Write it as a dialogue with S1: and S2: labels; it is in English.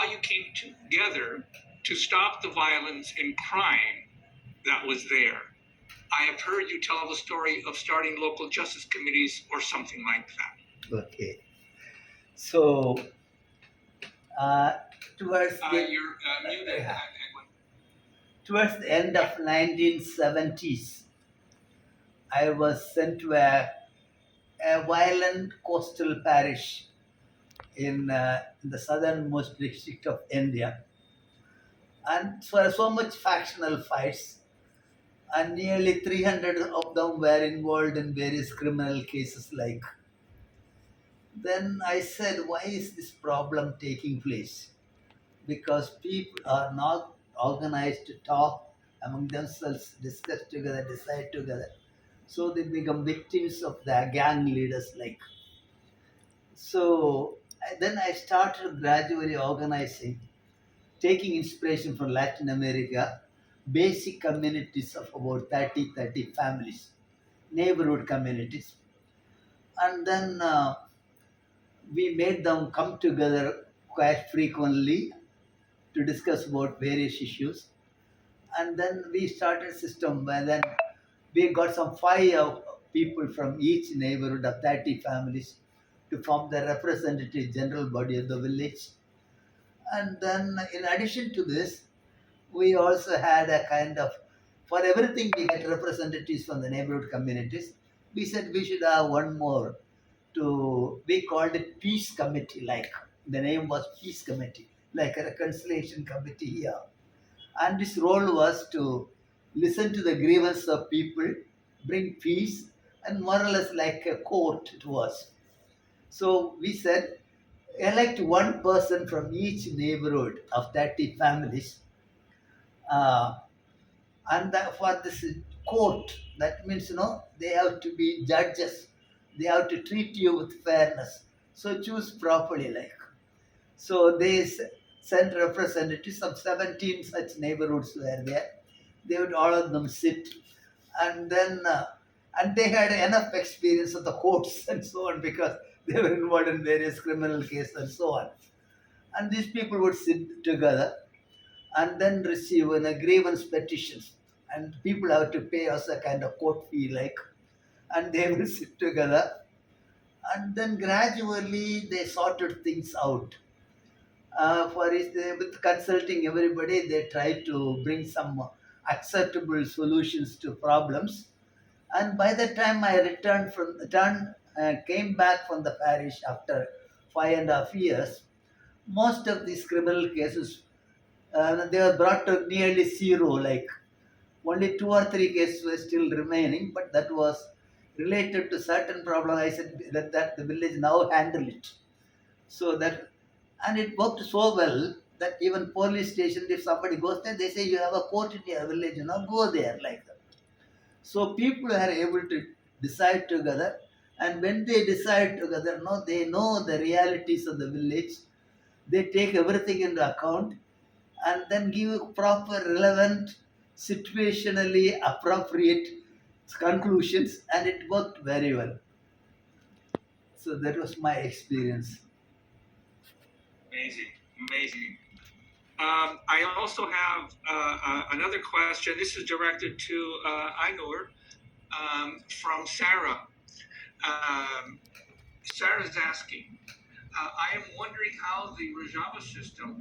S1: how you came together to stop the violence and crime that was there. I have heard you tell the story of starting local justice committees or something like that.
S2: Okay. So, uh, towards the
S1: You're muted,
S2: yeah,
S1: Edwin.
S2: towards the end of 1970s, I was sent to a violent coastal parish in the southernmost district of India, and so much factional fights, and nearly 300 of them were involved in various criminal cases. Then I said, why is this problem taking place? Because people are not organized to talk among themselves, discuss together, decide together. So they become victims of the gang leaders. Then I started gradually organizing, taking inspiration from Latin America, basic communities of about 30 families, neighborhood communities. And then we made them come together quite frequently to discuss about various issues. And then we started a system where then we got some five people from each neighborhood of 30 families to form the representative general body of the village. And then in addition to this, we also had a kind of, for everything we get representatives from the neighborhood communities. We said we should have one more we called it peace committee, the name was peace committee, like a reconciliation committee here. And this role was to listen to the grievance of people, bring peace, and more or less like a court it was. So we said, elect one person from each neighborhood of 30 families, uh, and for this court, that means, they have to be judges. They have to treat you with fairness. So choose properly, So they sent representatives of 17 such neighborhoods were there. They would all of them sit, and then and they had enough experience of the courts and so on, because they were involved in various criminal cases and so on. And these people would sit together and then receive a grievance petitions, and people have to pay us a kind of court fee, and they will sit together, and then gradually they sorted things out. With consulting everybody, they try to bring some acceptable solutions to problems. And by the time I came back from the parish after 5.5 years, most of these criminal cases, they were brought to nearly zero. Only two or three cases were still remaining, but that was related to certain problem. I said that the village now handle it. So that, and it worked so well that even police station, if somebody goes there, they say you have a court in your village, go there, like that. So people are able to decide together, and when they decide together, they know the realities of the village. They take everything into account, and then give proper, relevant, situationally appropriate conclusions, and it worked very well. So that was my experience.
S1: Amazing, amazing. I also have another question. This is directed to Ainur from Sarah. Sarah's asking, I am wondering how the Rajava system